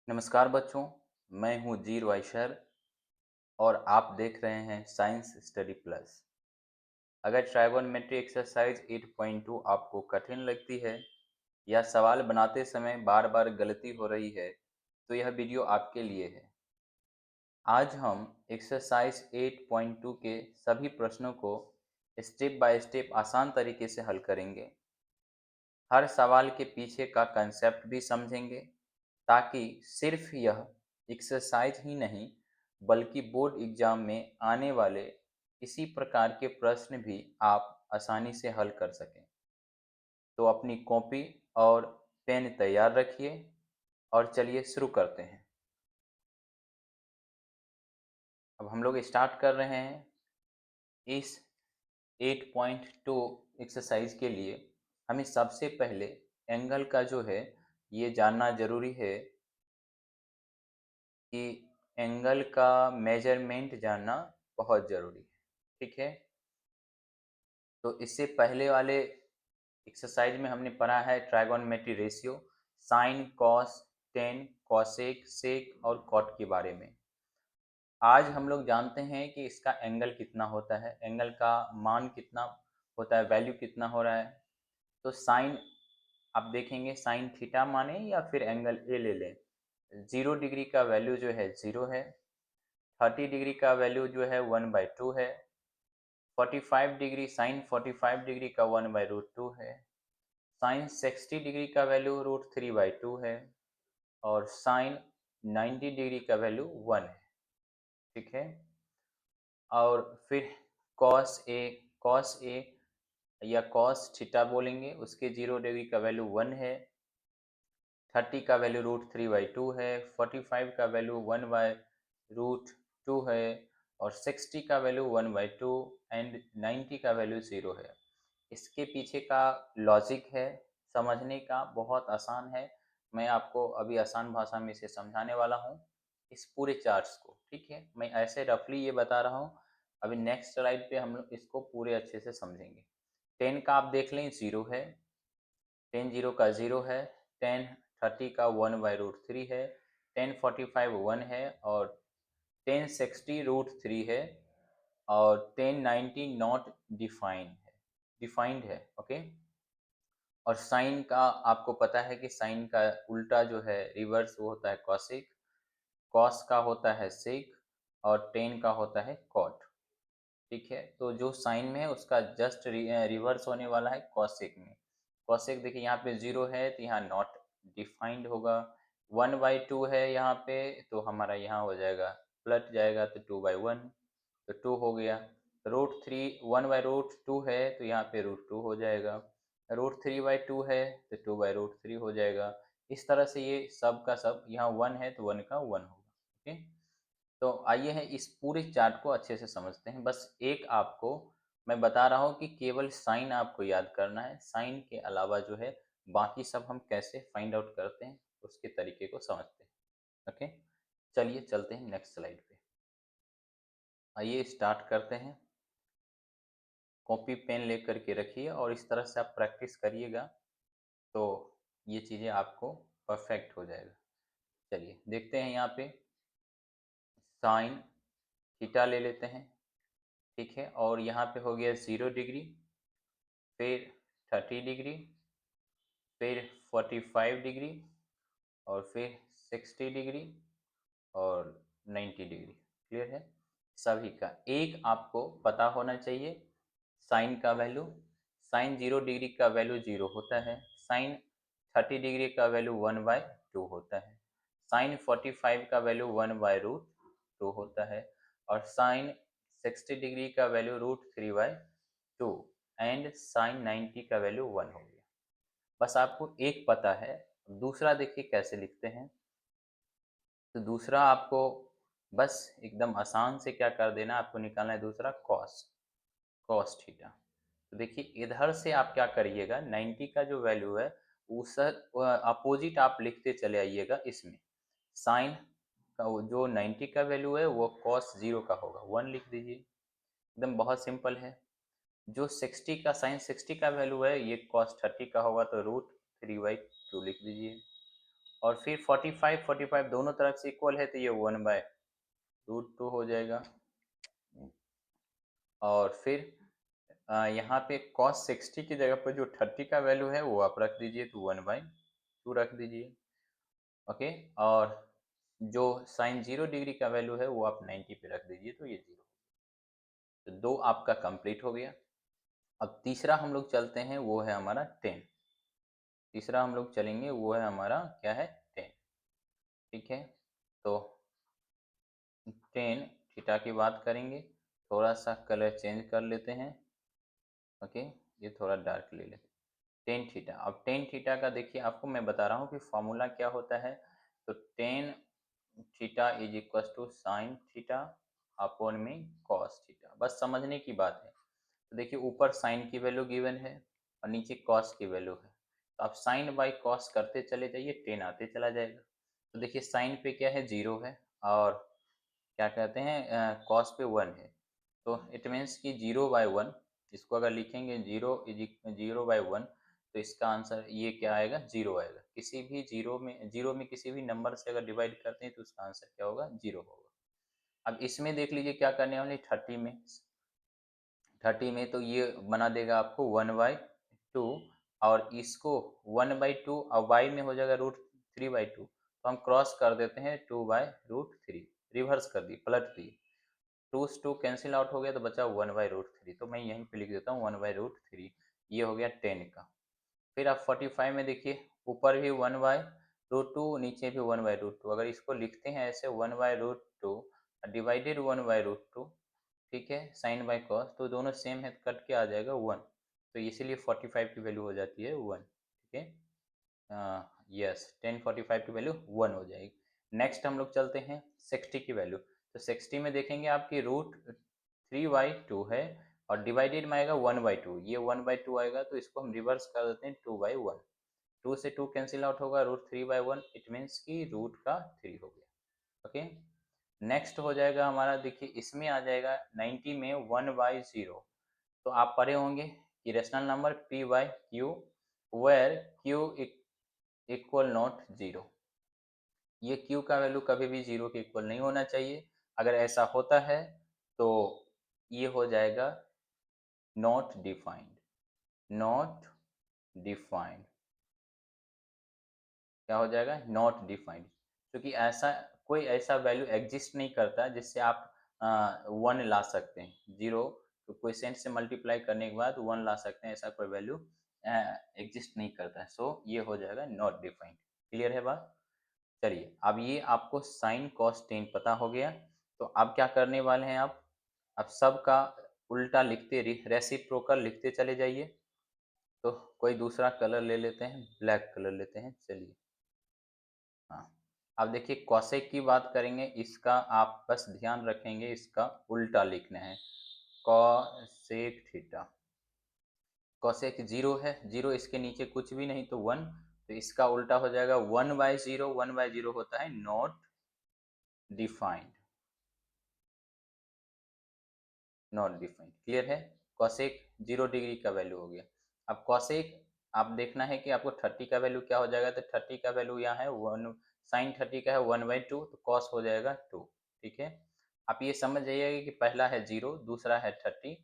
नमस्कार बच्चों, मैं हूँ जीर वाइशर और आप देख रहे हैं साइंस स्टडी प्लस। अगर ट्राइगोनोमेट्री एक्सरसाइज 8.2 आपको कठिन लगती है या सवाल बनाते समय बार बार गलती हो रही है तो यह वीडियो आपके लिए है। आज हम एक्सरसाइज 8.2 के सभी प्रश्नों को स्टेप बाय स्टेप आसान तरीके से हल करेंगे। हर सवाल के पीछे का कंसेप्ट भी समझेंगे ताकि सिर्फ यह एक्सरसाइज ही नहीं बल्कि बोर्ड एग्जाम में आने वाले इसी प्रकार के प्रश्न भी आप आसानी से हल कर सकें। तो अपनी कॉपी और पेन तैयार रखिए और चलिए शुरू करते हैं। अब हम लोग स्टार्ट कर रहे हैं। इस 8.2 एक्सरसाइज के लिए हमें सबसे पहले एंगल का जो है ये जानना ज़रूरी है कि एंगल का मेजरमेंट जानना बहुत ज़रूरी है। ठीक है, तो इससे पहले वाले एक्सरसाइज में हमने पढ़ा है trigonometry ratio, sine, cos, tan, cosec, sec और कॉट के बारे में। आज हम लोग जानते हैं कि इसका एंगल कितना होता है, एंगल का मान कितना होता है, वैल्यू कितना हो रहा है। तो साइन आप देखेंगे, साइन थीटा माने या फिर एंगल ए ले लें। 0 डिग्री का वैल्यू जो है 0 है, 30 डिग्री का वैल्यू जो है 1/2 है, 45 डिग्री साइन 45 डिग्री का 1/√2 है, साइन 60 डिग्री का वैल्यू √3/2 है और साइन 90 डिग्री का वैल्यू 1 है। ठीक है, और फिर कॉस ए या कॉस थीटा बोलेंगे, उसके 0 डिग्री का वैल्यू 1 है, 30 का वैल्यू √3/2 है, 45 का वैल्यू 1/√2 है और 60 का वैल्यू 1/2 एंड 90 का वैल्यू 0 है। इसके पीछे का लॉजिक है, समझने का बहुत आसान है। मैं आपको अभी आसान भाषा में इसे समझाने वाला हूँ, इस पूरे चार्ट्स को। ठीक है, मैं ऐसे रफली ये बता रहा हूँ। अभी नेक्स्ट स्लाइड पे हम लोग इसको पूरे अच्छे से समझेंगे। 10 का आप देख लें 0 है, 10 0 का 0 है, 10 30 का 1/√3 है, 10 45 1 है और 10 60 √3 है और 10 90 नॉट डिफाइंड है। ओके, और साइन का आपको पता है कि साइन का उल्टा जो है रिवर्स वो होता है कॉसिक, कॉस का होता है सेक और टेन का होता है कॉट। ठीक है, तो जो साइन में है उसका जस्ट रिवर्स होने वाला है कॉसेक में। कॉसेक देखिए यहाँ पे 0 है तो यहाँ नॉट डिफाइंड होगा, 1/2 है यहाँ पे तो हमारा यहाँ हो जाएगा पलट जाएगा तो 2/1, तो 2 हो गया। √3 1/√2 है तो यहाँ पे √2 हो जाएगा, √3/2 है तो 2/√3 हो जाएगा। इस तरह से ये सब का सब यहाँ 1 है तो 1 का 1 होगा। ओके, तो आइए है इस पूरे चार्ट को अच्छे से समझते हैं। बस एक आपको मैं बता रहा हूँ कि केवल साइन आपको याद करना है, साइन के अलावा जो है बाकी सब हम कैसे फाइंड आउट करते हैं उसके तरीके को समझते हैं। ओके, चलिए चलते हैं नेक्स्ट स्लाइड पे। आइए स्टार्ट करते हैं। कॉपी पेन लेकर के रखिए और इस तरह से आप प्रैक्टिस करिएगा तो ये चीज़ें आपको परफेक्ट हो जाएगा। चलिए देखते हैं यहाँ पे साइन थीटा ले लेते हैं। ठीक है, और यहाँ पे हो गया 0 डिग्री, फिर 30 डिग्री, फिर 45 डिग्री और फिर 60 डिग्री और 90 डिग्री। क्लियर है, सभी का एक आपको पता होना चाहिए साइन का वैल्यू। साइन 0 डिग्री का वैल्यू 0 होता है, साइन 30 डिग्री का वैल्यू 1/2 होता है, साइन 45 का वैल्यू 1/√2 होता है और साइन 60 डिग्री का वैल्यू √3/2 एंड साइन 90 का वैल्यू 1 हो गया। बस आपको एक पता है। दूसरा देखिए कैसे लिखते हैं। तो दूसरा आपको बस एकदम आसान से क्या कर देना, आपको निकालना है दूसरा कॉस, कॉस थीटा। तो देखिए इधर से आप क्या करिएगा, 90 का जो वैल्यू है उस अपोजिट आप लिखते चले आइएगा इसमें। साइन का जो 90 का वैल्यू है वो कॉस 0 का होगा, 1 लिख दीजिए, एकदम बहुत सिंपल है। जो 60 का साइन 60 का वैल्यू है ये कॉस 30 का होगा तो √3/2 लिख दीजिए। और फिर 45 दोनों तरफ से इक्वल है तो ये 1/√2 हो जाएगा। और फिर यहाँ पे cos 60 की जगह पर जो 30 का वैल्यू है वो आप रख दीजिए, तो 1/2 रख दीजिए। ओके, और जो साइन 0 डिग्री का वैल्यू है वो आप 90 पे रख दीजिए, तो ये 0। तो 2 आपका कंप्लीट हो गया। अब तीसरा हम लोग चलते हैं, वो है हमारा 10। तीसरा हम लोग चलेंगे, वो है हमारा क्या है, 10। ठीक है, तो 10 थीटा की बात करेंगे। थोड़ा सा कलर चेंज कर लेते हैं। ओके, ये थोड़ा डार्क ले लेते हैं। 10 थीटा, अब 10 थीटा का देखिए, आपको मैं बता रहा हूँ कि फॉर्मूला क्या होता है। तो 10 theta is equal to sine theta upon में कॉस थीटा। बस समझने की बात है। तो देखिए, ऊपर साइन की वैल्यू गिवन है और नीचे कॉस की वैल्यू है, तो आप साइन बाई कॉस करते चले जाइए, 10 आते चला जाएगा। तो देखिए, साइन पे क्या है, 0 है, और क्या कहते हैं, कॉस पे 1 है। तो इट मीन्स कि 0/1, इसको अगर लिखेंगे 0/1, तो इसका आंसर ये क्या आएगा, 0 आएगा। किसी भी जीरो में किसी भी नंबर से अगर डिवाइड करते हैं तो उसका आंसर क्या होगा, 0 होगा। अब इसमें देख लीजिए क्या करने वाले, 30 में तो ये बना देगा आपको 1/2, और इसको 1/2 और y में हो जाएगा √3/2। तो हम क्रॉस कर देते हैं 2/√3, रिवर्स कर दिए, पलट दिए। 2 से 2 कैंसिल आउट हो गया तो बचा 1/√3। तो मैं यहीं पे लिख देता हूँ 1/√3। ये हो गया 10 का। फिर आप 45 में देखिए, ऊपर भी 1/√2, नीचे भी 1/√2। अगर इसको लिखते हैं ऐसे 1/√2 डिवाइडेड 1/√2, ठीक है, साइन बाय कॉस, तो दोनों सेम है, कट के आ जाएगा 1। तो इसीलिए 45 की वैल्यू हो जाती है 1। ठीक है, यस, 10/45 की वैल्यू 1 हो जाएगी। नेक्स्ट हम लोग चलते हैं 60 की वैल्यू। तो 60 में देखेंगे आपकी √3/2 है, और डिवाइडेड में आएगा 1/2। ये 1/2 आएगा, तो इसको हम रिवर्स कर देते हैं 2/1। 2 से 2 कैंसिल आउट होगा, √3/1, इट मीन्स की रूट का 3 हो गया। ओके, नेक्स्ट हो जाएगा हमारा, देखिए इसमें आ जाएगा 90 में 1/0। तो आप पढ़े होंगे कि rational number p/q where q equal not 0। ये q का वैल्यू कभी भी 0 के इक्वल नहीं होना चाहिए। अगर ऐसा होता है तो ये हो जाएगा नॉट डिफाइंड। नॉट डिफाइंड क्या हो जाएगा, नॉट डिफाइंड। क्योंकि ऐसा कोई ऐसा वैल्यू एग्जिस्ट नहीं करता जिससे आप 1 ला सकते हैं। 0 तो क्वेश्चन से मल्टीप्लाई करने के बाद 1 ला सकते हैं, ऐसा कोई वैल्यू एग्जिस्ट नहीं करता है। सो ये हो जाएगा नॉट डिफाइंड। क्लियर है बात। चलिए, अब ये आपको साइन कॉस 10 पता हो गया। तो अब क्या करने वाले हैं आप, अब सब का उल्टा लिखते, रेसिप्रोकल लिखते चले जाइए। तो कोई दूसरा कलर ले लेते हैं, ब्लैक कलर लेते हैं, चलिए। हाँ, अब देखिए कॉसेक की बात करेंगे, इसका आप बस ध्यान रखेंगे, इसका उल्टा लिखना है, कॉसेक थीटा। कॉसेक 0 है, 0 इसके नीचे कुछ भी नहीं तो 1, तो इसका उल्टा हो जाएगा 1/0। 1/0 होता है not defined. Not defined, clear है। कॉसेक 0 डिग्री का वैल्यू हो गया। अब कॉसेक आप देखना है कि आपको 30 का वैल्यू क्या हो जाएगा, तो 30 का वैल्यू यहाँ है 1, साइन 30 का है 1/2, तो कॉस हो जाएगा 2। ठीक है, आप ये समझ जाइएगा कि पहला है 0, दूसरा है 30,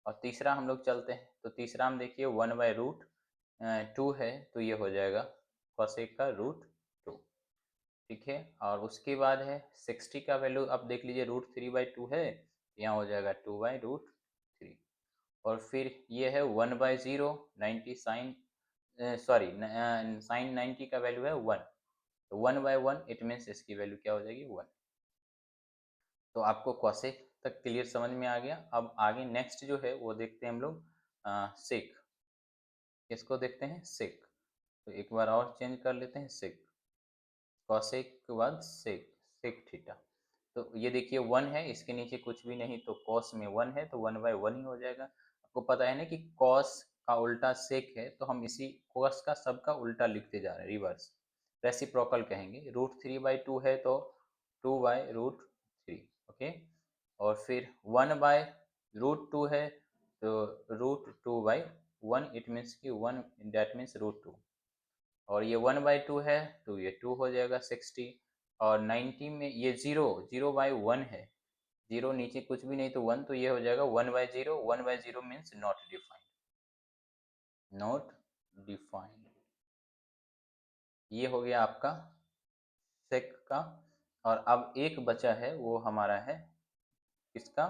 और तीसरा हम लोग चलते हैं। तो तीसरा हम देखिए 1/√2 है, तो ये हो जाएगा कॉसेक का √2। ठीक है, और उसके बाद है 60 का वैल्यू, आप देख लीजिए √3/2 है, यहाँ हो जाएगा 2/√3। और फिर ये है 1/0, 90 साइन, सॉरी, साइन 90 का वैल्यू है 1, तो 1/1, इट मीन्स इसकी वैल्यू क्या हो जाएगी, 1। तो आपको कॉसेक तक क्लियर समझ में आ गया। अब आगे नेक्स्ट जो है वो देखते हैं हम लोग सेक। इसको देखते हैं सेक। तो एक बार और चेंज कर लेते हैं, सेक। कॉसेक के बाद सेक, सेक थीटा। तो ये देखिए 1 है, इसके नीचे कुछ भी नहीं, तो कॉस में 1 है, तो 1/1 ही हो जाएगा। आपको पता है ना कि कॉस का उल्टा सेक है, तो हम इसी कॉस का सबका उल्टा लिखते जा रहे हैं, रिवर्स, रेसिप्रोकल कहेंगे। √3/2 है तो 2/√3। ओके, और फिर 1/√2 है तो √2/1, इट मीन्स कि 1, डेट मीन्स √2। और ये 1/2 है तो ये 2 हो जाएगा 60, और 90 में ये 0/1 है, 0 नीचे कुछ भी नहीं तो 1, तो ये हो जाएगा 1/0, 1/0 means not defined, not defined. ये हो गया आपका सेक का। और अब एक बचा है वो हमारा है इसका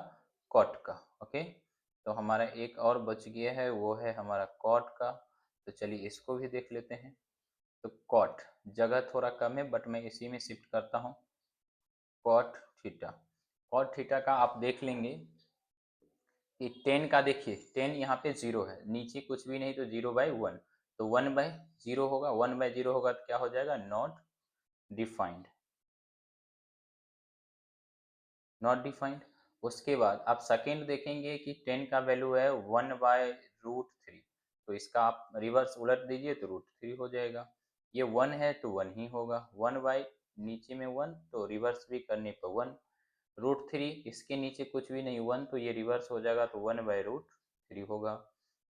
कॉट का। ओके, तो हमारा एक और बच गया है वो है हमारा कॉट का। तो चलिए इसको भी देख लेते हैं। तो कॉट, जगह थोड़ा कम है बट मैं इसी में शिफ्ट करता हूँ। कॉट थीटा, कॉट थीटा का आप देख लेंगे कि 10 का देखिए 10 यहाँ पे 0 है, नीचे कुछ भी नहीं तो 0/1, तो 1/0 होगा, 1/0 होगा तो क्या हो जाएगा, नॉट डिफाइंड, नॉट डिफाइंड। उसके बाद आप सेकेंड देखेंगे कि 10 का वैल्यू है 1/√3, तो इसका आप रिवर्स उलट दीजिए तो √3 हो जाएगा। ये 1 है तो 1 ही होगा, 1 बाई नीचे में 1 तो रिवर्स भी करने पर 1, √3 इसके नीचे कुछ भी नहीं 1 तो ये रिवर्स हो जाएगा तो 1/√3 होगा।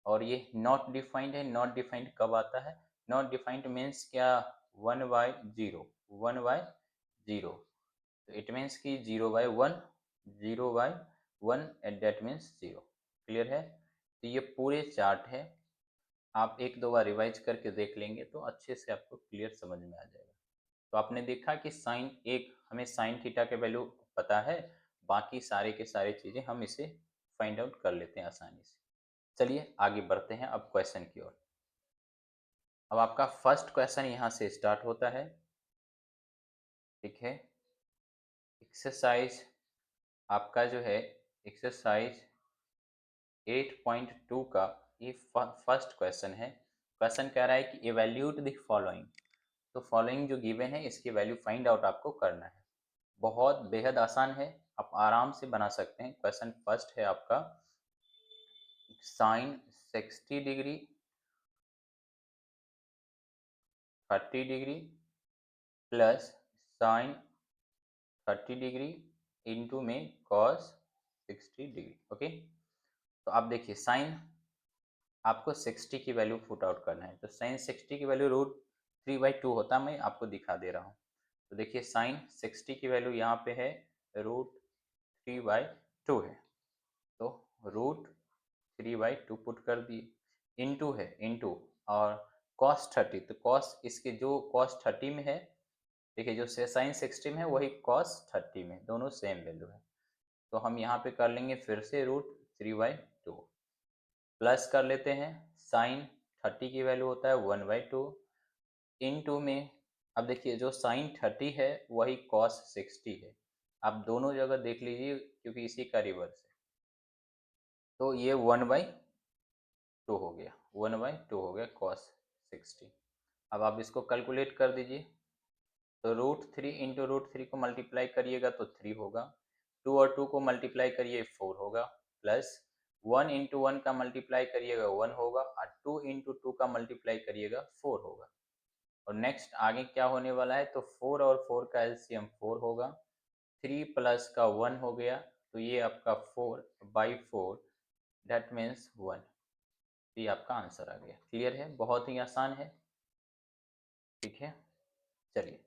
और ये नॉट डिफाइंड है, नॉट डिफाइंड कब आता है, नॉट डिफाइंड मीन्स क्या, 1/0, 1/0, तो इट मीन्स कि 0/1, 0/1 एट दैट मीन्स 0। क्लियर है, तो ये पूरे चार्ट है, आप एक दो बार रिवाइज करके देख लेंगे तो अच्छे से आपको क्लियर समझ में आ जाएगा। तो आपने देखा कि साइन एक, हमें साइन थीटा के वैल्यू पता है, बाकी सारे के सारे चीज़ें हम इसे फाइंड आउट कर लेते हैं आसानी से। चलिए आगे बढ़ते हैं अब क्वेश्चन की ओर। अब आपका फर्स्ट क्वेश्चन यहाँ से स्टार्ट होता है। ठीक है, एक्सरसाइज आपका जो है एक्सरसाइज 8.2 का ये फर्स्ट क्वेश्चन है। क्वेश्चन कह रहा है कि इवैल्यूएट द फॉलोइंग, तो फॉलोइंग जो गिवन है इसकी वैल्यू फाइंड आउट आपको करना है। बहुत बेहद आसान है, आप आराम से बना सकते हैं। क्वेश्चन फर्स्ट है आपका, sine 60 degree 30 degree plus sine 30 degree into में कॉस 60 डिग्री। ओके, तो आप देखिए साइन आपको 60 की वैल्यू पुट आउट करना है, तो साइन 60 की वैल्यू √3/2 होता है, मैं आपको दिखा दे रहा हूँ। तो देखिए साइन 60 की वैल्यू यहाँ पे है √3/2 है, तो √3/2 पुट कर दिए, इंटू है इंटू, और कॉस 30, तो कॉस इसके जो कॉस 30 में है, देखिए जो साइन 60 में है वही कॉस 30 में, दोनों सेम वैल्यू है, तो हम यहाँ पे कर लेंगे फिर से √3/2 प्लस कर लेते हैं, साइन 30 की वैल्यू होता है 1/2 इंटू में, अब देखिए जो साइन 30 है वही कॉस 60 है, आप दोनों जगह देख लीजिए क्योंकि इसी का रिवर्स है, तो ये 1/2 हो गया, 1/2 हो गया कॉस 60। अब आप इसको कैलकुलेट कर दीजिए, तो √3 इंटू √3 को मल्टीप्लाई करिएगा तो 3 होगा, 2 और 2 को मल्टीप्लाई करिए 4 होगा, प्लस 1 इंटू 1 का मल्टीप्लाई करिएगा 1 होगा, और 2 इंटू 2 का मल्टीप्लाई करिएगा 4 होगा। और नेक्स्ट आगे क्या होने वाला है, तो 4 और 4 का एलसीएम 4 होगा, 3 प्लस का 1 हो गया, तो ये आपका 4/4 दैट मीन्स 1, ये आपका आंसर आ गया। क्लियर है, बहुत ही आसान है। ठीक है, चलिए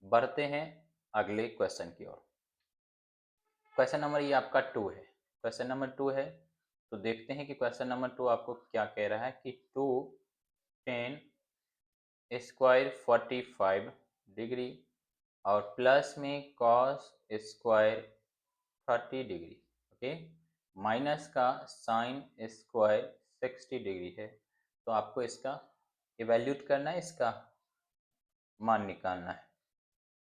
बढ़ते हैं अगले क्वेश्चन की ओर। क्वेश्चन नंबर ये आपका 2 है, क्वेश्चन नंबर 2 है, तो देखते हैं कि क्वेश्चन नंबर 2 आपको क्या कह रहा है कि 2 10 स्क्वायर 45 डिग्री और प्लस में cos square 30 degree, okay, minus का साइन स्क्वायर 60 डिग्री है, तो आपको इसका इवैल्यूएट करना है, इसका मान निकालना है।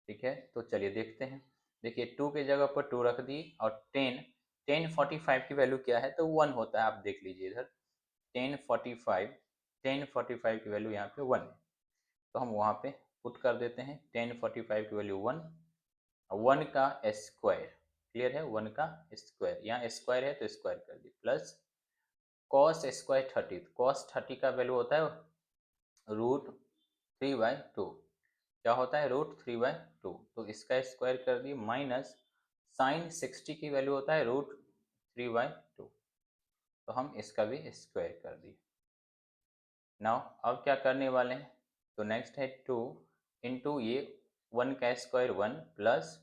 ठीक है, तो चलिए देखते हैं। देखिए 2 के जगह पर 2 रख दी, और 10 45 की वैल्यू क्या है, तो 1 होता है, आप देख लीजिए इधर 1045 की वैल्यू यहाँ पे 1 है, तो हम वहाँ पे पुट कर देते हैं 1045 की वैल्यू 1, 1 का स्क्वायर, क्लियर है, 1 का स्क्वायर, यहाँ स्क्वायर है तो स्क्वायर कर दी, प्लस कॉस स्क्वायर 30, कॉस 30 का वैल्यू होता है √3/2, क्या होता है √3/2, तो इसका स्क्वायर कर दिए, माइनस साइन 60 की वैल्यू होता है √3/2, तो हम इसका भी स्क्वायर कर दिए। नाउ अब क्या करने वाले हैं, तो नेक्स्ट है 2 इंटू ये 1 का स्क्वायर 1 प्लस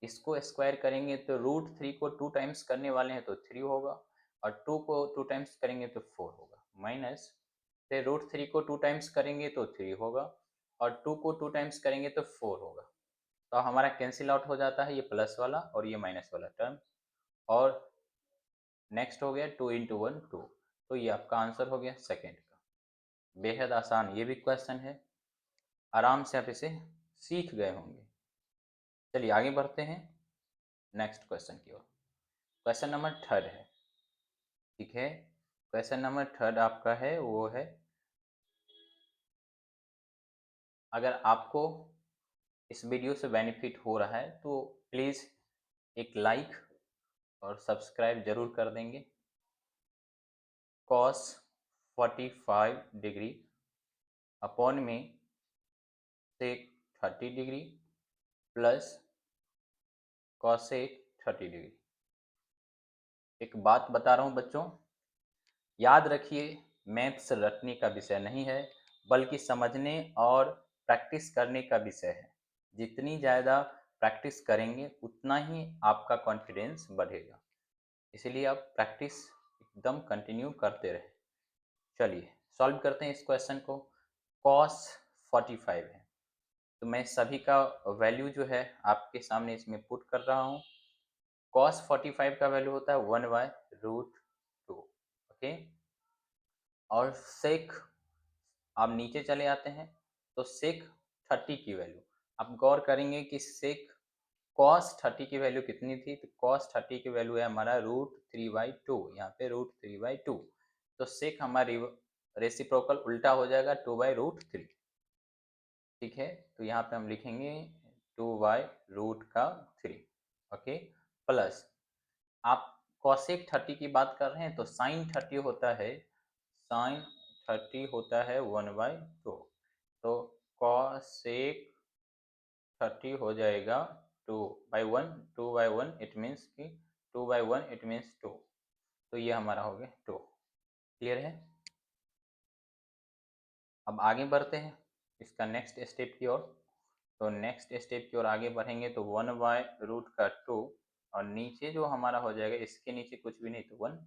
इसको स्क्वायर करेंगे तो √3 को 2 टाइम्स करने वाले हैं तो 3 होगा और 2 को 2 टाइम्स करेंगे तो 4 होगा माइनस फिर √3 को 2 टाइम्स करेंगे तो 3 होगा और 2 को 2 टाइम्स करेंगे तो 4 होगा। तो हमारा कैंसिल आउट हो जाता है ये प्लस वाला और ये माइनस वाला टर्म और नेक्स्ट हो गया 2 इंटू 1 2। तो ये आपका आंसर हो गया सेकेंड का। बेहद आसान ये भी क्वेश्चन है, आराम से आप इसे सीख गए होंगे। चलिए आगे बढ़ते हैं नेक्स्ट क्वेश्चन की ओर। क्वेश्चन नंबर थर्ड है, ठीक है। क्वेश्चन नंबर थर्ड आपका है वो है, अगर आपको इस वीडियो से बेनिफिट हो रहा है तो प्लीज़ एक लाइक और सब्सक्राइब जरूर कर देंगे। cos 45 डिग्री अपॉन में sec 30 degree plus cosec 30 degree. एक बात बता रहा हूँ बच्चों, याद रखिए मैथ्स रटने का विषय नहीं है बल्कि समझने और प्रैक्टिस करने का विषय है। जितनी ज़्यादा प्रैक्टिस करेंगे उतना ही आपका कॉन्फिडेंस बढ़ेगा, इसलिए आप प्रैक्टिस एकदम कंटिन्यू करते रहें। चलिए सॉल्व करते हैं इस क्वेश्चन को। cos 45 है तो मैं सभी का वैल्यू जो है आपके सामने इसमें पुट कर रहा हूँ। cos 45 का वैल्यू होता है 1/√2, ओके। और सेक आप नीचे चले आते हैं तो सेक 30 की वैल्यू आप गौर करेंगे कि सेक cos 30 की वैल्यू कितनी थी, तो cos 30 की वैल्यू है हमारा √3/2, यहाँ पे √3/2। तो सेक हमारी रेसिप्रोकल उल्टा हो जाएगा 2/√3, ठीक है। तो यहाँ पे हम लिखेंगे 2/√3, ओके। प्लस आप cosec 30 की बात कर रहे हैं तो sin 30 होता है, sin 30 होता है 1/2। तो cosec 30 हो जाएगा 2/1, 2/1 इट मीन्स कि 2/1 इट मीन्स 2। तो ये हमारा हो गया 2। क्लियर है। अब आगे बढ़ते हैं इसका नेक्स्ट स्टेप की ओर। तो नेक्स्ट स्टेप की ओर आगे बढ़ेंगे तो 1/√2 और नीचे जो हमारा हो जाएगा इसके नीचे कुछ भी नहीं तो 1।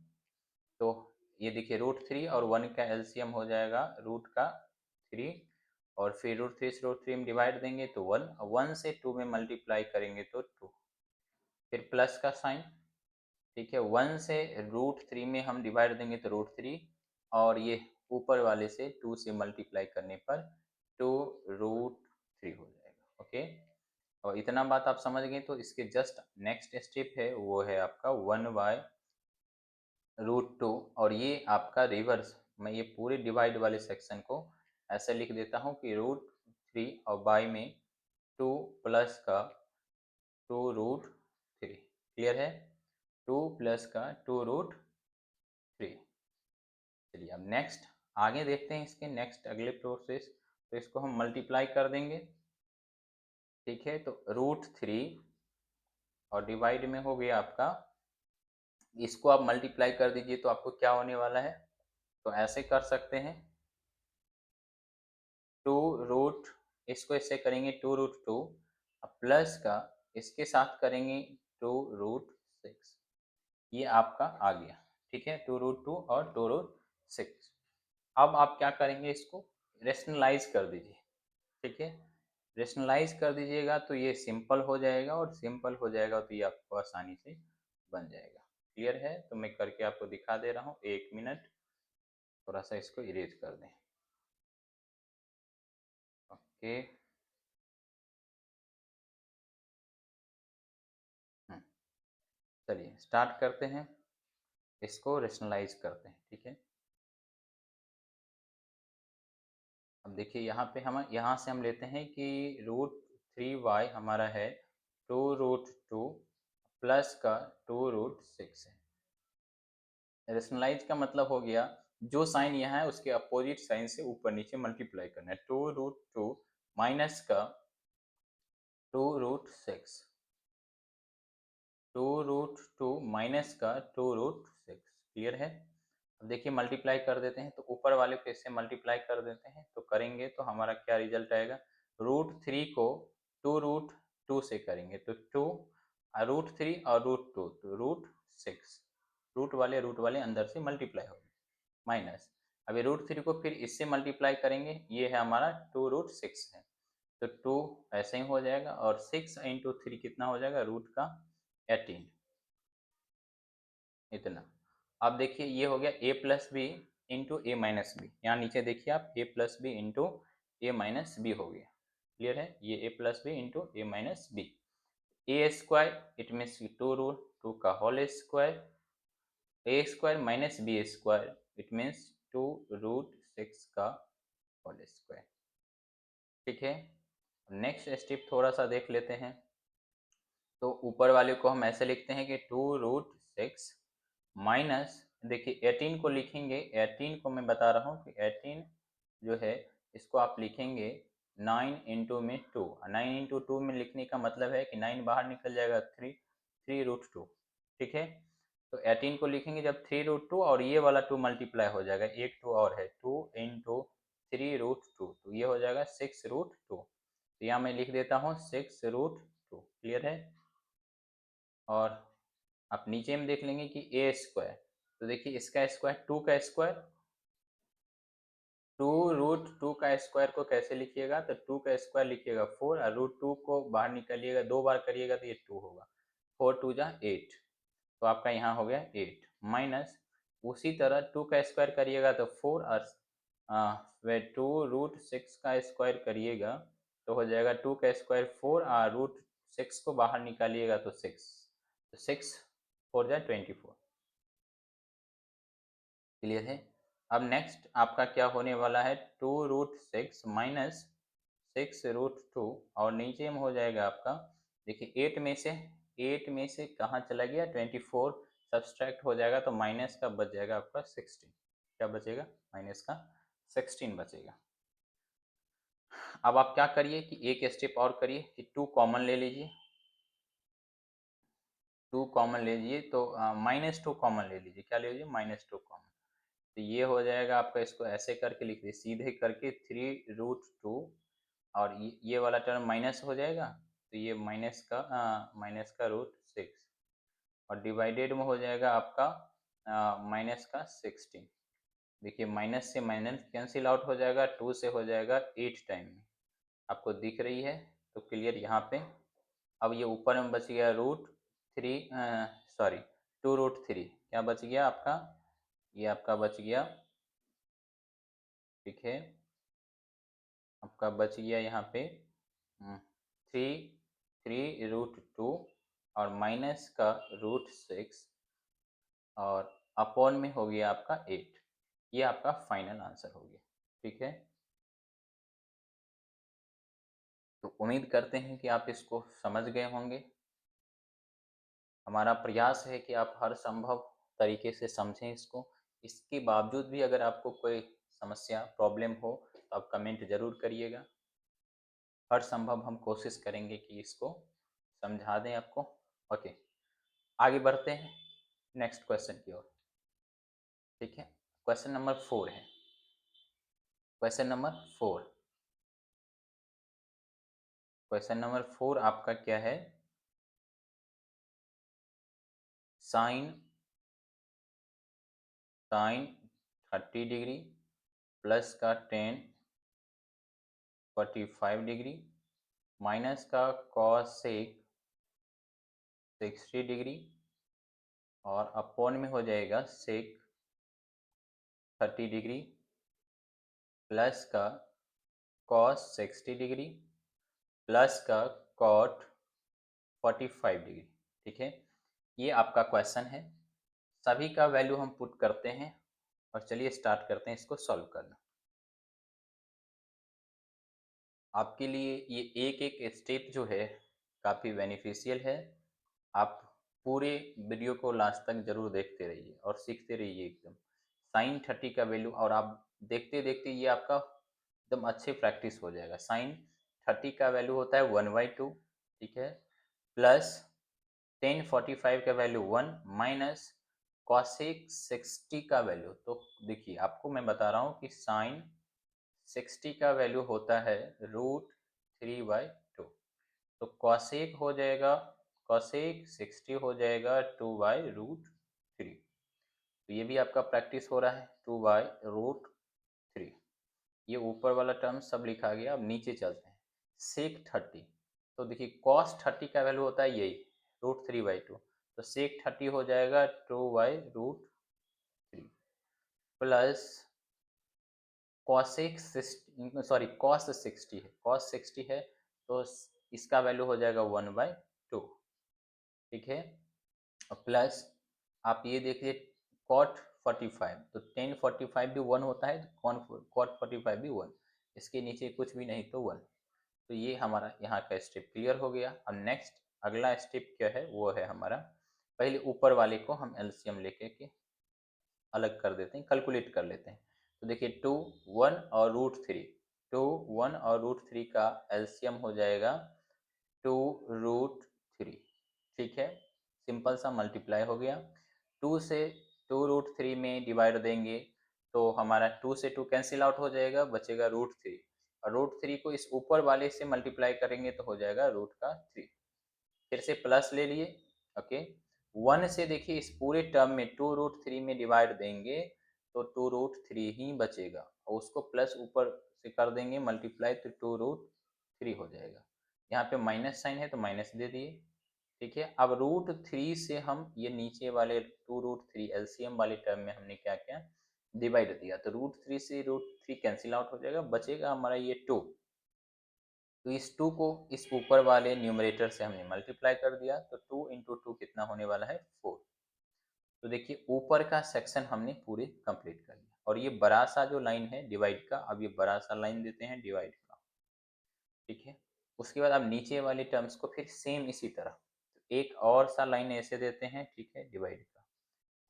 तो ये देखिए √3 और 1 का एलसीएम हो जाएगा रूट का 3 और फिर √3 से √3 में डिवाइड देंगे तो 1, 1 से 2 में मल्टीप्लाई करेंगे तो 2, फिर प्लस का साइन, ठीक है। 1 से √3 में हम डिवाइड देंगे तो √3 और ये ऊपर वाले से 2 से मल्टीप्लाई करने पर 2√3 हो जाएगा, ओके। और इतना बात आप समझ गए तो इसके जस्ट नेक्स्ट स्टेप है वो है आपका 1/√2 और ये आपका रिवर्स, मैं ये पूरे डिवाइड वाले सेक्शन को ऐसे लिख देता हूँ कि √3 और बाय में 2 प्लस का 2√3। क्लियर है, 2 प्लस का 2√3। चलिए अब नेक्स्ट आगे देखते हैं इसके नेक्स्ट अगले प्रोसेस। तो इसको हम मल्टीप्लाई कर देंगे, ठीक है। तो √3 और डिवाइड में हो गया आपका, इसको आप मल्टीप्लाई कर दीजिए तो आपको क्या होने वाला है, तो ऐसे कर सकते हैं 2 इसको इससे करेंगे 2√2 प्लस का इसके साथ करेंगे 2√6, ये आपका आ गया, ठीक है। 2√2 और 2√6। अब आप क्या करेंगे, इसको रेशनलाइज कर दीजिए, ठीक है। रेशनलाइज कर दीजिएगा तो ये सिंपल हो जाएगा और सिंपल हो जाएगा तो ये आपको आसानी से बन जाएगा। क्लियर है, तो मैं करके आपको दिखा दे रहा हूँ, 1 मिनट, थोड़ा सा इसको इरेज कर दें, ओके। चलिए स्टार्ट करते हैं, इसको रेशनलाइज करते हैं, ठीक है। अब देखिए यहाँ पे हम यहाँ से हम लेते हैं कि √3y हमारा है 2√2 प्लस का 2√6 है। रेशनलाइज का मतलब हो गया जो साइन यहाँ है उसके अपोजिट साइन से ऊपर नीचे मल्टीप्लाई करना है। 2√2 माइनस का 2√6, 2√2 माइनस का 2√6। क्लियर है। अब देखिए मल्टीप्लाई कर देते हैं, तो ऊपर वाले को इससे मल्टीप्लाई कर देते हैं, तो करेंगे तो हमारा क्या रिजल्ट आएगा, √3 को 2√2 से करेंगे तो 2 √3 और √2 तो √6, रूट वाले अंदर से मल्टीप्लाई हो माइनस, अभी √3 को फिर इससे मल्टीप्लाई करेंगे, ये है हमारा 2√6 है, तो 2 ऐसे ही हो जाएगा और 6 इंटू 3 कितना हो जाएगा, रूट का 18 इतना। अब देखिए ये हो गया a plus B into A minus B, यहाँ नीचे देखिए आप a plus B into A minus B हो गया, क्लियर है, ये a plus B into A minus B, A square it means 2√2 का whole square, A square minus B square it means 2√6 का होल स्क्वायर, ठीक है। नेक्स्ट स्टेप थोड़ा सा देख लेते हैं, तो ऊपर वाले को हम ऐसे लिखते हैं कि 2√6 माइनस, देखिए 18 को लिखेंगे, 18 को मैं बता रहा हूँ कि 18 जो है इसको आप लिखेंगे 9 इंटू में 2, 9 इंटू 2 में लिखने का मतलब है कि 9 बाहर निकल जाएगा 3√2, ठीक है। तो 18 को लिखेंगे जब 3√2 और ये वाला 2 मल्टीप्लाई हो जाएगा, एक 2 और है, 2 इंटू 3√2 तो ये हो जाएगा 6√2, तो यहाँ मैं लिख देता हूँ 6√2, क्लियर है। और आप नीचे में देख लेंगे कि ए स्क्वायर, तो देखिए इसका स्क्वायर 2 का स्क्वायर, 2√2 का स्क्वायर को कैसे लिखिएगा, तो 2 का स्क्वायर लिखिएगा 4 और √2 को बाहर निकालिएगा, 2 बार करिएगा तो ये 2 होगा, 4 2 जा 8, तो आपका यहाँ हो गया 8 माइनस, उसी तरह 2 का स्क्वायर करिएगा तो 4 और वे 2√6 का स्क्वायर करिएगा तो हो जाएगा 2 का स्क्वायर 4 और √6 को बाहर निकालिएगा तो 6, तो 6 4 जा 24, क्लियर है। अब नेक्स्ट आपका क्या होने वाला है, 2√6 माइनस 6√2 और नीचे में हो जाएगा आपका, देखिए 8 में से कहाँ चला गया, 24 सब्सट्रैक्ट हो जाएगा तो माइनस का बच जाएगा आपका 16, क्या बचेगा, माइनस का 16 बचेगा। अब आप क्या करिए कि एक स्टेप और करिए कि 2 कॉमन ले लीजिए, 2 कॉमन ले लीजिए तो -2 कॉमन ले लीजिए, क्या ले लीजिए, -2 कॉमन, तो ये हो जाएगा आपका, इसको ऐसे करके लिख दिए सीधे करके 3√2 और ये वाला टर्म माइनस हो जाएगा, तो ये माइनस का √6 और डिवाइडेड में हो जाएगा आपका माइनस का 16, देखिए माइनस से माइनस कैंसिल आउट हो जाएगा, 2 से हो जाएगा 8 टाइम में, आपको दिख रही है तो क्लियर यहाँ पे। अब ये ऊपर में बच गया √3 सॉरी 2√3, क्या बच गया आपका, ये आपका बच गया, ठीक है, आपका बच गया यहाँ पे 3√2 और माइनस का √6 और अपॉन में हो गया आपका 8, ये आपका फाइनल आंसर हो गया, ठीक है। तो उम्मीद करते हैं कि आप इसको समझ गए होंगे, हमारा प्रयास है कि आप हर संभव तरीके से समझें इसको, इसके बावजूद भी अगर आपको कोई समस्या प्रॉब्लम हो तो आप कमेंट ज़रूर करिएगा, हर संभव हम कोशिश करेंगे कि इसको समझा दें आपको। ओके, आगे बढ़ते हैं नेक्स्ट क्वेश्चन की ओर, ठीक है। क्वेश्चन नंबर 4 है, क्वेश्चन नंबर 4, क्वेश्चन नंबर 4 आपका क्या है, साइन 30 डिग्री प्लस का 45 डिग्री माइनस का कॉसेक 60 डिग्री और अपॉन में हो जाएगा सेक 30 डिग्री प्लस का कॉस 60 डिग्री प्लस का कॉट 45 डिग्री, ठीक है। ये आपका क्वेश्चन है, सभी का वैल्यू हम पुट करते हैं और चलिए स्टार्ट करते हैं इसको सॉल्व करना। आपके लिए ये एक एक स्टेप जो है काफ़ी बेनिफिशियल है, आप पूरे वीडियो को लास्ट तक जरूर देखते रहिए और सीखते रहिए एकदम। साइन 30 का वैल्यू, और आप देखते देखते ये आपका एकदम अच्छे प्रैक्टिस हो जाएगा। साइन 30 का वैल्यू होता है 1/2, ठीक है, प्लस 1045 का वैल्यू 1 माइनस कॉसेक 60 का वैल्यू, तो देखिए आपको मैं बता रहा हूँ कि साइन 60 का वैल्यू होता है √3/2। तो कॉसेक हो जाएगा, कॉसेक 60 हो जाएगा 2/√3। तो ये भी आपका प्रैक्टिस हो रहा है, 2/√3। ये ऊपर वाला टर्म सब लिखा गया। अब नीचे चलते हैं, सेक 30। तो देखिए कॉस 30 का वैल्यू होता है यही √3/2। तो सेक 30 हो जाएगा 2/√3 प्लस कॉसेक 60, सॉरी कॉस 60 है, कॉस 60 है तो इसका वैल्यू हो जाएगा 1/2। ठीक है, और प्लस आप ये देखिए कॉट 45, तो टेन 45 भी 1 होता है, तो कॉट 45 भी 1, इसके नीचे कुछ भी नहीं तो 1। तो ये हमारा यहाँ का स्टेप क्लियर हो गया। अब नेक्स्ट अगला स्टेप क्या है, वो है हमारा, पहले ऊपर वाले को हम एलसीएम लेके के अलग कर देते हैं, कैलकुलेट कर लेते हैं। तो देखिए 2, 1 और √3, 2, 1 और √3 का एलसीएम हो जाएगा 2√3। ठीक है, सिंपल सा मल्टीप्लाई हो गया। 2 से 2√3 में डिवाइड देंगे तो हमारा 2 से 2 कैंसिल आउट हो जाएगा, बचेगा √3, और √3 को इस ऊपर वाले से मल्टीप्लाई करेंगे तो हो जाएगा √3। फिर से प्लस ले लिए। ओके, 1 से देखिए इस पूरे टर्म में 2√3 में डिवाइड देंगे तो 2√3 ही बचेगा, और उसको प्लस ऊपर से कर देंगे मल्टीप्लाई तो 2√3 हो जाएगा। यहाँ पे माइनस साइन है तो माइनस दे दिए। ठीक है, अब √3 से हम ये नीचे वाले 2√3 एलसीएम वाले टर्म में हमने क्या किया, डिवाइड दिया, तो √3 से √3 कैंसिल आउट हो जाएगा, बचेगा हमारा ये 2। तो इस 2 को इस ऊपर वाले न्यूमरेटर से हमने मल्टीप्लाई कर दिया, तो 2 इंटू 2 कितना होने वाला है, 4। तो देखिए ऊपर का सेक्शन हमने पूरे कंप्लीट कर लिया, और ये बड़ा सा जो लाइन है डिवाइड का, अब ये बड़ा सा लाइन देते हैं डिवाइड का। ठीक है, उसके बाद अब नीचे वाले टर्म्स को फिर सेम इसी तरह एक और सा लाइन ऐसे देते हैं। ठीक है, डिवाइड का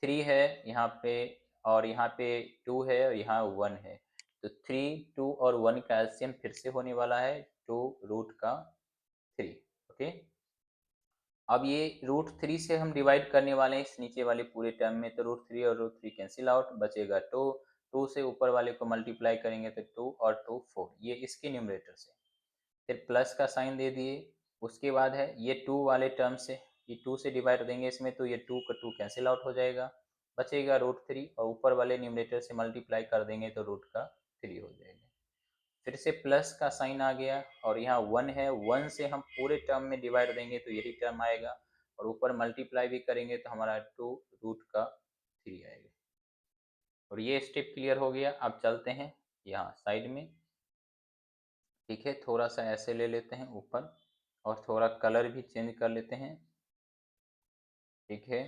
3 है यहाँ पे, और यहाँ पे 2 है, और यहाँ 1 है, तो 3, 2 और 1 का एलसीएम फिर से होने वाला है 2√3। ओके, अब ये √3 से हम डिवाइड करने वाले हैं इस नीचे वाले पूरे टर्म में, तो √3 और √3 कैंसिल आउट, बचेगा 2। 2 से ऊपर वाले को मल्टीप्लाई करेंगे तो 2 और 2 4, ये इसके न्यूमरेटर से। फिर प्लस का साइन दे दिए। उसके बाद है ये 2 वाले टर्म से, ये 2 से डिवाइड देंगे इसमें तो ये 2 का 2 कैंसिल आउट हो जाएगा, बचेगा √3, और ऊपर वाले न्यूमरेटर से मल्टीप्लाई कर देंगे तो √3 हो जाएगा। फिर से प्लस का साइन आ गया, और यहाँ 1 है, 1 से हम पूरे टर्म में डिवाइड देंगे तो यही टर्म आएगा, और ऊपर मल्टीप्लाई भी करेंगे तो हमारा 2√3 आएगा। और ये स्टेप क्लियर हो गया। अब चलते हैं यहाँ साइड में। ठीक है, थोड़ा सा ऐसे ले लेते हैं ऊपर, और थोड़ा कलर भी चेंज कर लेते हैं। ठीक है,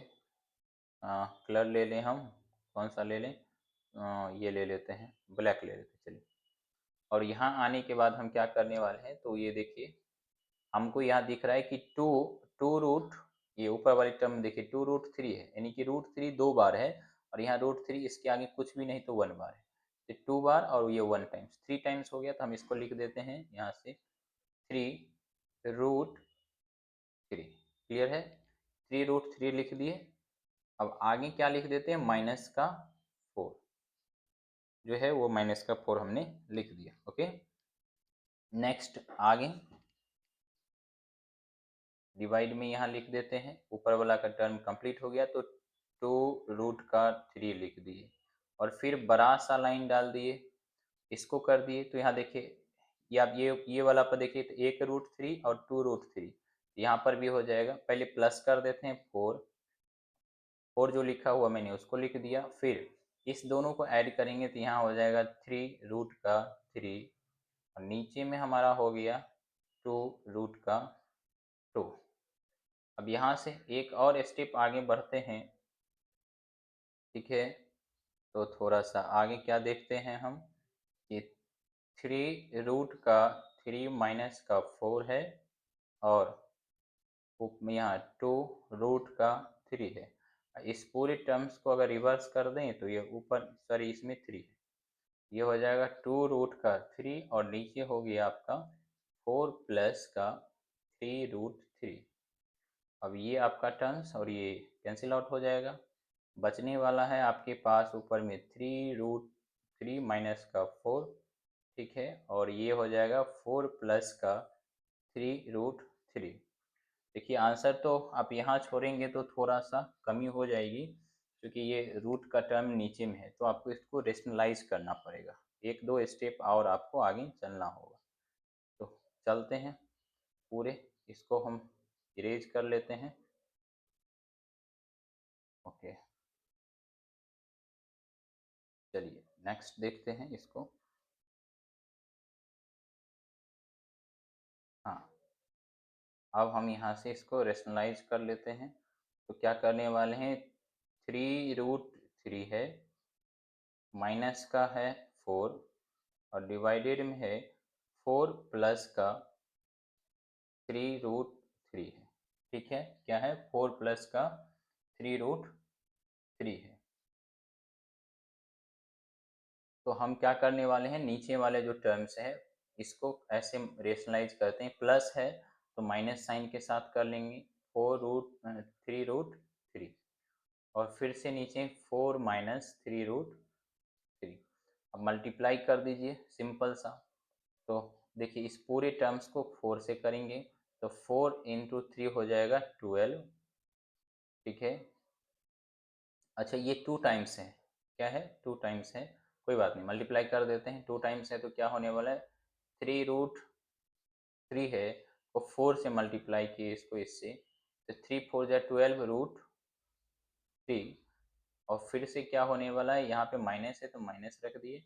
कलर ले लें हम, कौन सा ले लें, ये ले लेते हैं, ब्लैक ले लेते हैं, चलिए। और यहाँ आने के बाद हम क्या करने वाले हैं, तो ये देखिए हमको यहाँ दिख रहा है कि 2 ये ऊपर वाली टर्म देखिए 2√3 है, यानी कि √3 2 बार है, और यहाँ √3 इसके आगे कुछ भी नहीं तो 1 बार है, तो 2 बार और ये 1 टाइम्स, 3 टाइम्स हो गया, तो हम इसको लिख देते हैं यहाँ से 3√3। क्लियर है, 3√3 लिख दिए। अब आगे क्या लिख देते हैं, माइनस का 4 जो है, वो माइनस का 4 हमने लिख दिया। ओके, नेक्स्ट आगे डिवाइड में यहाँ लिख देते हैं, ऊपर वाला का टर्म कंप्लीट हो गया, तो 2√3 लिख दिए, और फिर बड़ा सा लाइन डाल दिए, इसको कर दिए। तो यहाँ देखिए ये आप ये वाला पर देखिए, तो 1√3 और 2√3 यहाँ पर भी हो जाएगा। पहले प्लस कर देते हैं 4, 4 जो लिखा हुआ मैंने उसको लिख दिया, फिर इस दोनों को ऐड करेंगे तो यहाँ हो जाएगा 3√3, और नीचे में हमारा हो गया 2√2। अब यहाँ से एक और स्टेप आगे बढ़ते हैं। ठीक है, तो थोड़ा सा आगे क्या देखते हैं हम, कि 3√3 माइनस का 4 है, और यहाँ 2√3 है। इस पूरे टर्म्स को अगर रिवर्स कर दें तो ये ऊपर, सॉरी इसमें 3 है, ये हो जाएगा 2√3, और नीचे हो गया आपका 4 प्लस का 3√3। अब ये आपका टर्म्स और ये कैंसिल आउट हो जाएगा, बचने वाला है आपके पास ऊपर में 3√3 माइनस का 4, ठीक है, और ये हो जाएगा 4 प्लस का 3√3। देखिए आंसर तो आप यहाँ छोड़ेंगे तो थोड़ा सा कमी हो जाएगी, क्योंकि ये रूट का टर्म नीचे में है, तो आपको इसको रेशनलाइज करना पड़ेगा, एक दो स्टेप और आपको आगे चलना होगा। तो चलते हैं पूरे, इसको हम इरेज कर लेते हैं। ओके, चलिए नेक्स्ट देखते हैं इसको। हाँ, अब हम यहाँ से इसको रेशनलाइज कर लेते हैं। तो क्या करने वाले हैं, 3√3 है, माइनस का है 4, और डिवाइडेड में है 4 प्लस का 3√3 है। ठीक है, क्या है, 4 प्लस का 3√3 है। तो हम क्या करने वाले हैं, नीचे वाले जो टर्म्स है इसको ऐसे रेशनलाइज करते हैं, प्लस है तो माइनस साइन के साथ कर लेंगे, 3√3, और फिर से नीचे 4 माइनस 3√3। अब मल्टीप्लाई कर दीजिए सिंपल सा। तो देखिए इस पूरे टर्म्स को 4 से करेंगे, तो 4 इंटू 3 हो जाएगा 12, ठीक है। अच्छा ये 2 टाइम्स है, क्या है, 2 टाइम्स है, कोई बात नहीं, मल्टीप्लाई कर देते हैं, 2 टाइम्स है तो क्या होने वाला है, 3√3 है, और 4 से मल्टीप्लाई किए इसको इससे, तो 3×4 = 12√3। और फिर से क्या होने वाला है, यहाँ पे माइनस है तो माइनस रख दिए,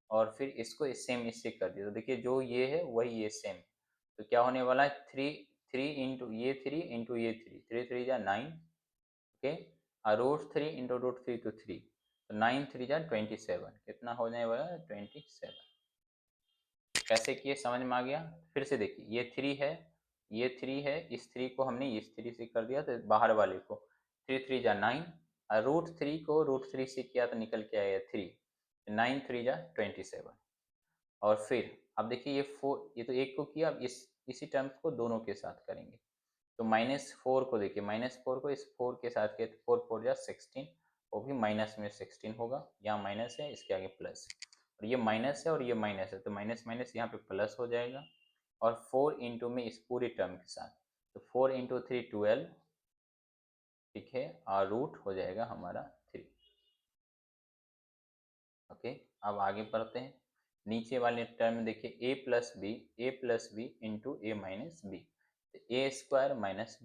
और फिर इसको सेम इससे कर दिया, तो देखिए जो ये है वही ये सेम, तो क्या होने वाला है, 3 3 इंटू ये 3 ओके, और √3 × √3 तो 9×3 = 27, कितना हो जाने वाला है, 27। कैसे किए समझ में आ गया। फिर से देखिए ये 3 है, ये 3 है, इस 3 को हमने इस 3 से कर दिया, तो बाहर वाले को 3 3 = 9, और √3 को √3 से किया तो निकल के आया 3, 9×3 = 27। और फिर अब देखिए ये 4, ये तो एक को किया, अब इसी टर्म्स को दोनों के साथ करेंगे। तो -4 को देखिए, -4 को इस 4 के साथ किया तो 4 4 = 16, वो भी माइनस में 16 होगा, यहाँ माइनस है इसके आगे प्लस, और ये माइनस है और ये माइनस है, तो माइनस माइनस यहाँ पे प्लस हो जाएगा, और 4 इंटू में इस पूरे टर्म के साथ, तो 4 × 3 = 12, ठीक है, और रूट हो जाएगा हमारा 3। ओके, अब आगे बढ़ते हैं। नीचे वाले टर्म देखिए a+b इंटू a-b, तो a² -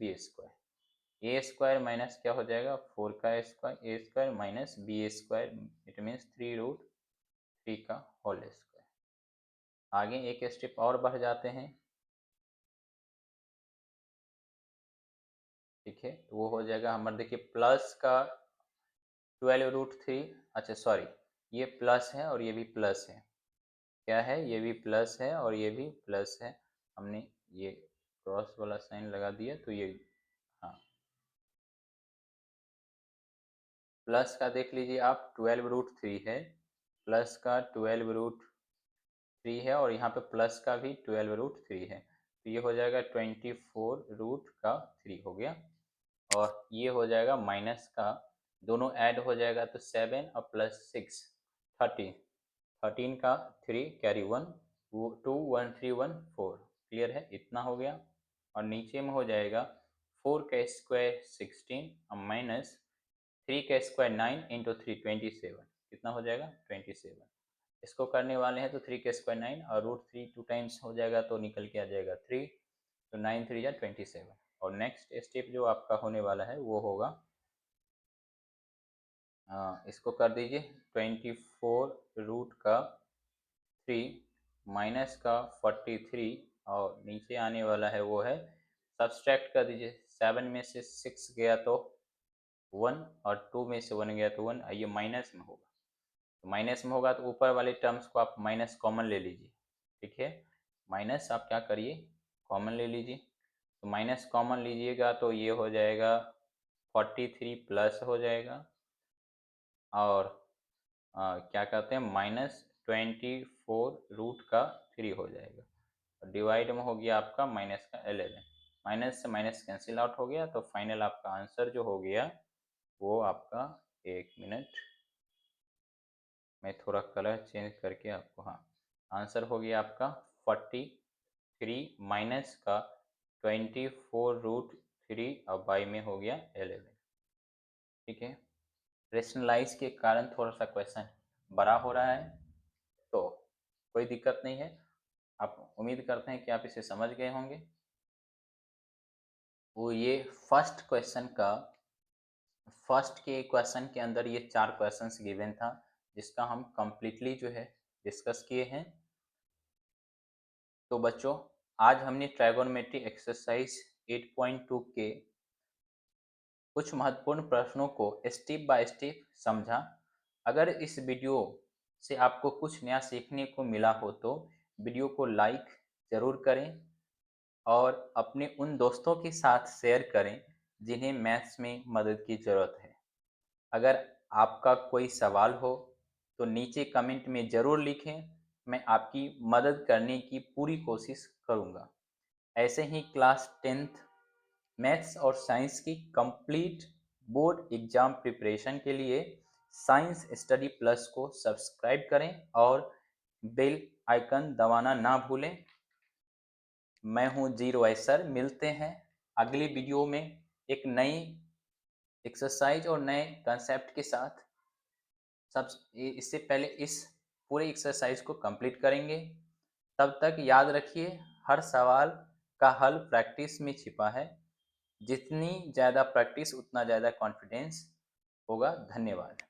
b², माइनस क्या हो जाएगा, 4 का square, a² minus b², it means 3√3 का होल स्क्वायर। आगे एक स्टेप और बढ़ जाते हैं, ठीक है, तो वो हो जाएगा हमारा, देखिए प्लस का 12√3, अच्छा सॉरी, ये प्लस है और ये भी प्लस है, क्या है, ये भी प्लस है और ये भी प्लस है, हमने ये क्रॉस वाला साइन लगा दिया, तो ये, हाँ, प्लस का देख लीजिए आप 12√3 है, प्लस का 12√3 है, और यहाँ पे प्लस का भी 12√3 है, तो ये हो जाएगा 24√3 हो गया, और ये हो जाएगा माइनस का, दोनों ऐड हो जाएगा तो 7 और प्लस 6 13, 13 का 3 कैरी 1, 2 1 3 1 4, क्लियर है, इतना हो गया। और नीचे में हो जाएगा 4 का स्क्वायर 16 और माइनस 3 का स्क्वायर 9 इंटू 3 27, कितना हो जाएगा 27। इसको करने वाले हैं तो 3 का स्क्वायर 9 और √3 2 टाइम्स हो जाएगा तो निकल के आ जाएगा 3, तो 9×3 = 27। और नेक्स्ट स्टेप जो आपका होने वाला है वो होगा, इसको कर दीजिए 24√3 माइनस का 43, और नीचे आने वाला है वो है, सब्सट्रैक्ट कर दीजिए, 7 में से 6 गया तो 1, और 2 में से 1 गया तो 1, ये माइनस में होगा, तो माइनस में होगा तो ऊपर वाले टर्म्स को आप माइनस कॉमन ले लीजिए, ठीक है, माइनस आप क्या करिए, कॉमन ले लीजिए, तो माइनस कॉमन लीजिएगा तो ये हो जाएगा 43 प्लस हो जाएगा, और क्या कहते हैं, -24√3 हो जाएगा, और डिवाइड में हो गया आपका माइनस का 11, माइनस से माइनस कैंसिल आउट हो गया, तो फाइनल आपका आंसर जो हो गया वो आपका एक मिनट, मैं थोड़ा कलर चेंज करके आपको, हाँ, आंसर हो गया आपका 43 माइनस का 24√3 और बाई में हो गया 11। ठीक है, रेशनलाइज के कारण थोड़ा सा क्वेश्चन बड़ा हो रहा है, तो कोई दिक्कत नहीं है। आप उम्मीद करते हैं कि आप इसे समझ गए होंगे। वो ये फर्स्ट के क्वेश्चन के अंदर ये 4 क्वेश्चंस गिवन था, जिसका हम कंप्लीटली जो है डिस्कस किए हैं। तो बच्चों, आज हमने ट्राइगोनोमेट्री एक्सरसाइज 8.2 के कुछ महत्वपूर्ण प्रश्नों को स्टेप बाय स्टेप समझा। अगर इस वीडियो से आपको कुछ नया सीखने को मिला हो तो वीडियो को लाइक ज़रूर करें और अपने उन दोस्तों के साथ शेयर करें जिन्हें मैथ्स में मदद की ज़रूरत है। अगर आपका कोई सवाल हो तो नीचे कमेंट में ज़रूर लिखें, मैं आपकी मदद करने की पूरी कोशिश करूँगा। ऐसे ही क्लास 10th मैथ्स और साइंस की कंप्लीट बोर्ड एग्जाम प्रिपरेशन के लिए साइंस स्टडी प्लस को सब्सक्राइब करें और बेल आइकन दबाना ना भूलें। मैं हूं जीरो सर, मिलते हैं अगली वीडियो में एक नई एक्सरसाइज और नए कंसेप्ट के साथ। सब इससे पहले इस पूरे एक्सरसाइज को कंप्लीट करेंगे। तब तक याद रखिए, हर सवाल का हल प्रैक्टिस में छिपा है। जितनी ज़्यादा प्रैक्टिस उतना ज़्यादा कॉन्फिडेंस होगा। धन्यवाद।